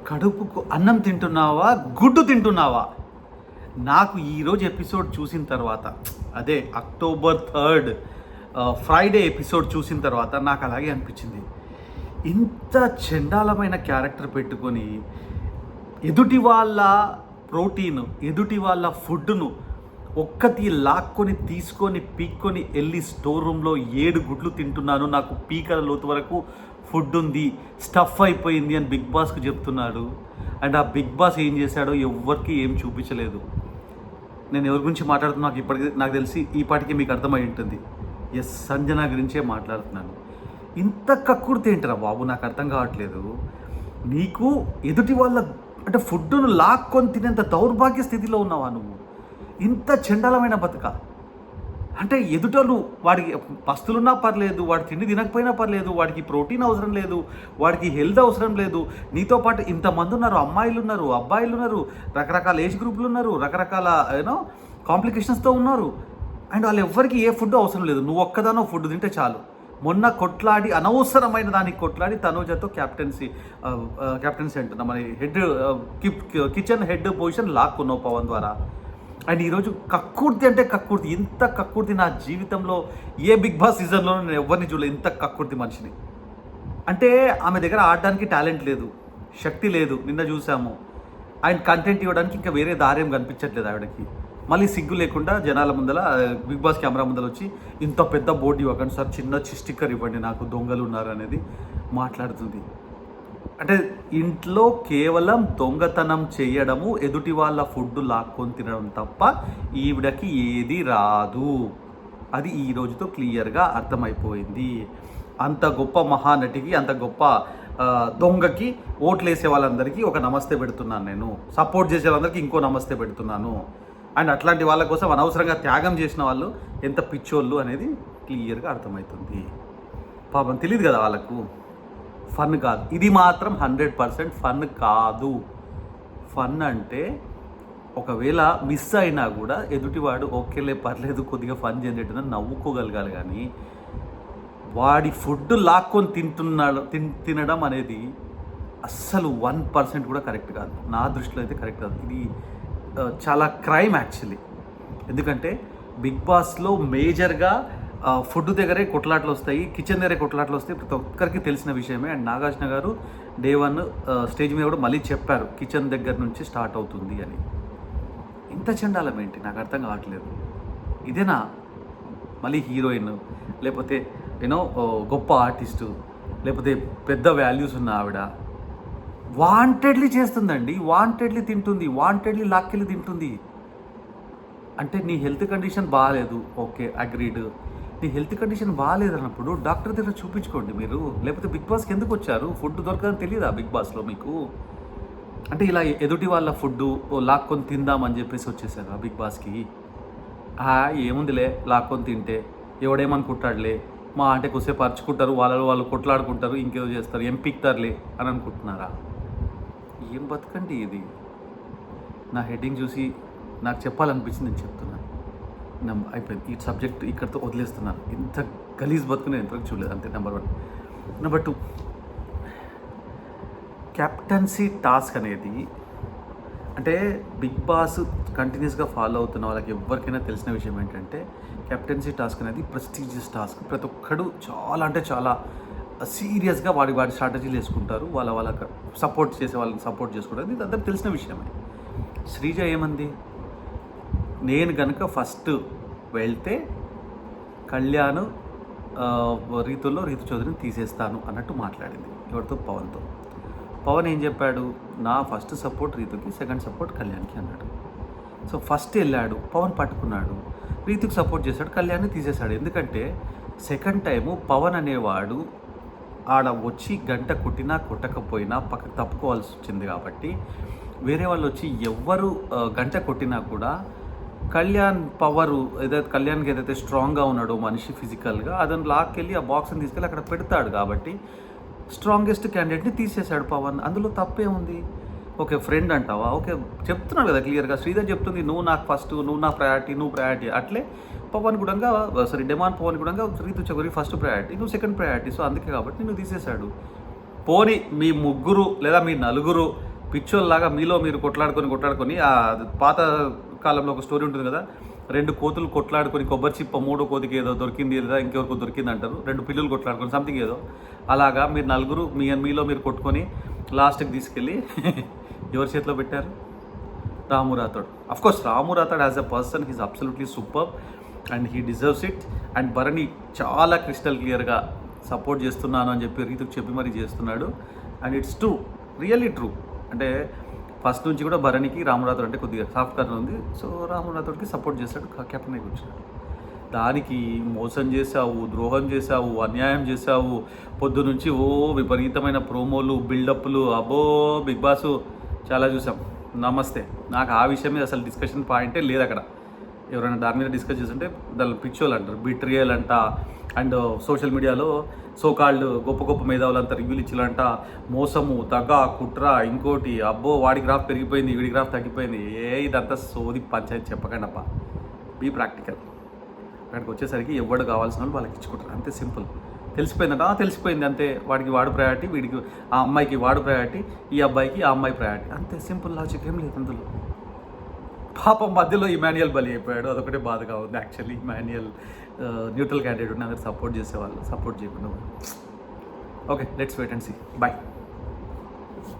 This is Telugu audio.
కడుపుకు అన్నం తింటున్నావా, గుడ్డు తింటున్నావా? నాకు ఈరోజు ఎపిసోడ్ చూసిన తర్వాత, అదే అక్టోబర్ 3 ఫ్రైడే ఎపిసోడ్ చూసిన తర్వాత నాకు అలాగే అనిపించింది. ఇంత చండాలమైన క్యారెక్టర్ పెట్టుకొని ఎదుటి వాళ్ళ ప్రోటీన్, ఎదుటి వాళ్ళ ఫుడ్ను ఒక్కటి లాక్కొని తీసుకొని పీక్కొని వెళ్ళి స్టోర్ రూమ్లో 7 గుడ్లు తింటున్నాను, నాకు పీకల లోతు వరకు ఫుడ్ ఉంది, స్టఫ్ అయిపోయింది అని బిగ్ బాస్కు చెప్తున్నాడు. అండ్ ఆ బిగ్ బాస్ ఏం చేశాడో ఎవ్వరికి ఏం చూపించలేదు. నేను ఎవరి గురించి మాట్లాడుతున్నా నాకు ఇప్పటికీ నాకు తెలిసి ఈ పాటికి మీకు అర్థమై ఉంటుంది. ఎస్, సంజన గురించే మాట్లాడుతున్నాను. ఇంత కక్కుర్తి ఏంటరా బాబు, నాకు అర్థం కావట్లేదు. నీకు ఎదుటి వాళ్ళ అంటే ఫుడ్ను లాక్కొని తినేంత దౌర్భాగ్య స్థితిలో ఉన్నావా నువ్వు? ఇంత చండాలమైన బతుక అంటే ఎదుటోళ్ళు వాడికి పస్తులున్నా పర్లేదు, వాడి తిండి తినకపోయినా పర్లేదు, వాడికి ప్రోటీన్ అవసరం లేదు, వాడికి హెల్త్ అవసరం లేదు. నీతో పాటు ఇంతమంది ఉన్నారు, అమ్మాయిలు ఉన్నారు, అబ్బాయిలు ఉన్నారు, రకరకాల ఏజ్ గ్రూపులు ఉన్నారు, రకరకాల కాంప్లికేషన్స్తో ఉన్నారు. అండ్ వాళ్ళు ఎవ్వరికి ఏ ఫుడ్ అవసరం లేదు, నువ్వు ఒక్కదానో ఫుడ్ తింటే చాలు. మొన్న కొట్లాడి అనవసరమైన దానికి కొట్లాడి తనూజతో క్యాప్టెన్సీ అంటున్నా మన హెడ్ కిచెన్ హెడ్ పొజిషన్ లాక్కున్నావు పవన్ ద్వారా. అండ్ ఈరోజు కక్కుర్తి అంటే కక్కుర్తి. ఇంత కక్కుర్తి నా జీవితంలో ఏ బిగ్ బాస్ సీజన్లో నేను ఎవరిని చూడలేదు, ఇంత కక్కుర్తి మనిషిని. అంటే ఆమె దగ్గర ఆడడానికి టాలెంట్ లేదు, శక్తి లేదు, నిన్న చూసాము. అండ్ కంటెంట్ ఇవ్వడానికి ఇంకా వేరే దారేం కనిపించట్లేదు ఆవిడకి. మళ్ళీ సిగ్గు లేకుండా జనాల ముందల బిగ్ బాస్ కెమెరా ముందర వచ్చి ఇంత పెద్ద బోర్డు ఇవ్వకండి సార్, చిన్న స్టిక్కర్ ఇవ్వండి నాకు, దొంగలు ఉన్నారు అనేది మాట్లాడుతుంది. అంటే ఇంట్లో కేవలం దొంగతనం చేయడము, ఎదుటి వాళ్ళ ఫుడ్ లాక్కొని తినడం తప్ప ఈవిడకి ఏది రాదు. అది ఈ రోజుతో క్లియర్గా అర్థమైపోయింది. అంత గొప్ప మహానటికి, అంత గొప్ప దొంగకి ఓట్లు వేసే వాళ్ళందరికీ ఒక నమస్తే పెడుతున్నాను నేను, సపోర్ట్ చేసే వాళ్ళందరికీ ఇంకో నమస్తే పెడుతున్నాను. అండ్ అట్లాంటి వాళ్ళ కోసం అనవసరంగా త్యాగం చేసిన వాళ్ళు ఎంత పిచ్చోళ్ళు అనేది క్లియర్గా అర్థమవుతుంది. పాపం తెలియదు కదా వాళ్ళకు. ఫన్ కాదు ఇది, మాత్రం 100% ఫన్ కాదు. ఫన్ అంటే ఒకవేళ మిస్ అయినా కూడా ఎదుటివాడు ఓకేలే పర్లేదు కొద్దిగా ఫన్ జనరేట్ అని నవ్వుకోగలగాలి. కానీ వాడి ఫుడ్ లాక్కొని తినడం అనేది అస్సలు 1% కూడా కరెక్ట్ కాదు. నా దృష్టిలో అయితే కరెక్ట్ కాదు. ఇది చాలా క్రైమ్ యాక్చువల్లీ. ఎందుకంటే బిగ్ బాస్లో మేజర్గా ఫుడ్ దగ్గరే కొట్లాట్లు వస్తాయి, కిచెన్ దగ్గరే కొట్లాట్లు వస్తాయి, ప్రతి ఒక్కరికి తెలిసిన విషయమే. అండ్ నాగార్జున గారు డే 1 స్టేజ్ మీద కూడా మళ్ళీ చెప్పారు కిచెన్ దగ్గర నుంచి స్టార్ట్ అవుతుంది అని. ఇంత చండాలం ఏంటి నాకు అర్థం కావట్లేదు. ఇదేనా మళ్ళీ హీరోయిన్, లేకపోతే గొప్ప ఆర్టిస్టు, లేకపోతే పెద్ద వాల్యూస్ ఉన్న ఆవిడ వాంటెడ్లీ చేస్తుందండి, వాంటెడ్లీ తింటుంది, వాంటెడ్లీ లాక్కెళ్ళి తింటుంది. అంటే నీ హెల్త్ కండిషన్ బాగాలేదు, ఓకే అగ్రీడ్. నీ హెల్త్ కండిషన్ బాగాలేదు అన్నప్పుడు డాక్టర్ దగ్గర చూపించుకోండి మీరు. లేకపోతే బిగ్ బాస్కి ఎందుకు వచ్చారు? ఫుడ్ దొరకదని తెలియదా బిగ్ బాస్లో మీకు? అంటే ఇలా ఎదుటి వాళ్ళ ఫుడ్ లాక్కొని తిందామని చెప్పేసి వచ్చేసారు బిగ్ బాస్కి. ఏముందిలే లాక్కొని తింటే ఎవడేమనుకుంటాడులే, మా అంటే కొద్దిసేపు అరుచుకుంటారు, వాళ్ళు కొట్లాడుకుంటారు, ఇంకేదో చేస్తారు, ఏం పిక్తారులే అని అనుకుంటున్నారా? ఏం బతకండి ఇది. నా హెడ్డింగ్ చూసి నాకు చెప్పాలనిపించింది, నేను చెప్తున్నాను. అయిపోయింది ఈ సబ్జెక్ట్ ఇక్కడితో వదిలేస్తున్నాను. ఇంత గలీజ్ బతుకు నేను ఎంతవరకు చూడలేదు. అంతే. నెంబర్ 1. నెంబర్ 2, క్యాప్టెన్సీ టాస్క్ అనేది అంటే బిగ్ బాస్ కంటిన్యూస్గా ఫాలో అవుతున్న వాళ్ళకి ఎవరికైనా తెలిసిన విషయం ఏంటంటే క్యాప్టెన్సీ టాస్క్ అనేది ప్రెస్టీజియస్ టాస్క్. ప్రతి ఒక్కడు చాలా అంటే చాలా సీరియస్గా వాడి స్ట్రాటజీలు వేసుకుంటారు, వాళ్ళకి సపోర్ట్ చేసే వాళ్ళని సపోర్ట్ చేసుకుంటారు. ఇది అందరికి తెలిసిన విషయమే. శ్రీజ ఏమంది, నేను కనుక ఫస్ట్ వెళ్తే కళ్యాణ్ రీతు చౌదరిని తీసేస్తాను అన్నట్టు మాట్లాడింది. ఎవరితో? పవన్తో. పవన్ ఏం చెప్పాడు, నా ఫస్ట్ సపోర్ట్ రీతుకి, సెకండ్ సపోర్ట్ కళ్యాణ్కి అన్నాడు. సో ఫస్ట్ వెళ్ళాడు, పవన్ పట్టుకున్నాడు, రీతుకి సపోర్ట్ చేశాడు, కళ్యాణ్ని తీసేశాడు. ఎందుకంటే సెకండ్ టైము పవన్ అనేవాడు ఆడ వచ్చి గంట కొట్టినా కొట్టకపోయినా పక్కకు తప్పుకోవాల్సి వచ్చింది. కాబట్టి వేరే వాళ్ళు వచ్చి ఎవ్వరు గంట కొట్టినా కూడా కళ్యాణ్ పవరు కళ్యాణ్కి ఏదైతే స్ట్రాంగ్గా ఉన్నాడో మనిషి ఫిజికల్గా, అదని లాక్కెళ్ళి ఆ బాక్స్ని తీసుకెళ్ళి అక్కడ పెడతాడు. కాబట్టి స్ట్రాంగెస్ట్ క్యాండిడేట్ని తీసేశాడు పవన్. అందులో తప్పే ఉంది? ఓకే ఫ్రెండ్ అంటావా? ఓకే చెప్తున్నాడు కదా క్లియర్గా. శ్రీధర్ చెప్తుంది, నువ్వు నాకు ఫస్ట్, నువ్వు నా ప్రయారిటీ, నువ్వు ప్రయారిటీ. అట్లే పవన్ కూడా డిమాండ్ పవన్ కూడా రీతు చౌదరి ఫస్ట్ ప్రయారిటీ, నువ్వు సెకండ్ ప్రయారిటీ. సో అందుకే కాబట్టి నువ్వు తీసేశాడు. పోనీ మీ ముగ్గురు లేదా మీ నలుగురు పిచ్చోల్లాగా మీలో మీరు కొట్లాడుకొని ఆ పాత కాలంలో ఒక స్టోరీ ఉంటుంది కదా, 2 కోతులు కొట్లాడుకొని కొబ్బరి చిప్ప మూడో కోతికి ఏదో దొరికింది లేదా ఇంకెవరికి దొరికింది అంటారు, 2 పిల్లలు కొట్లాడుకొని సంథింగ్ ఏదో అలాగా మీరు నలుగురు మీలో మీరు కొట్టుకొని లాస్ట్కి తీసుకెళ్ళి ఎవరి చేతిలో పెట్టారు? Ramu Rathod. Of course Ramu Rathod as a person he's absolutely super and he deserves it. And Bharani చాలా క్రిస్టల్ క్లియర్గా సపోర్ట్ చేస్తున్నాను అని చెప్పి రీతుకు చెప్పి మరీ చేస్తున్నాడు. And it's true, really true. అంటే ఫస్ట్ నుంచి కూడా భరణికి రాము రాథోడ్ అంటే కొద్దిగా సాఫ్ట్ కార్నర్ ఉంది. సో రాము రాథోడ్కి సపోర్ట్ చేశాడు, కెప్టెన్ అయి కూర్చున్నాడు. దానికి మోసం చేశావు, ద్రోహం చేశావు, అన్యాయం చేశావు, పొద్దు నుంచి విపరీతమైన ప్రోమోలు, బిల్డప్లు, అబ్బో బిగ్ బాస్ చాలా చూసాం. నమస్తే. నాకు ఆ విషయం మీద అసలు డిస్కషన్ పాయింటే లేదు అక్కడ. ఎవరైనా దాని మీద డిస్కస్ చేస్తుంటే దాని పిచ్చోళ్ళు అంటారు, బిట్రియల్ అంట. అండ్ సోషల్ మీడియాలో సోకాల్డ్ గొప్ప గొప్ప మేధావులంతా రివ్యూలు ఇచ్చిలంట, మోసము, దగ, కుట్ర, ఇంకోటి, అబ్బో వాడి గ్రాఫ్ పెరిగిపోయింది, వీడి గ్రాఫ్ తగ్గిపోయింది. ఇదంతా సోది పంచాయతీ చెప్పకండి అబ్బా. Be practical. అక్కడికి వచ్చేసరికి ఎవడు కావాల్సిన వాళ్ళు వాళ్ళకి ఇచ్చుకుంటారు, అంతే సింపుల్. తెలిసిపోయిందంట, తెలిసిపోయింది అంతే. వాడికి వాడు ప్రయారిటీ, వీడికి ఆ అమ్మాయికి వాడు ప్రయారిటీ, ఈ అబ్బాయికి ఆ అమ్మాయి ప్రయారిటీ, అంతే సింపుల్ లాజిక్. ఏం లేదు అందులో. పాపం మధ్యలో ఇమాన్యుయల్ బలి అయిపోయాడు, అదొకటే బాధగా ఉంది యాక్చువల్లీ. ఇమాన్యుయల్ న్యూట్రల్ క్యాండిడేట్ ఉండి అందరు సపోర్ట్ చేసేవాళ్ళు, సపోర్ట్ చేయకుండా. Okay, let's wait and see. Bye.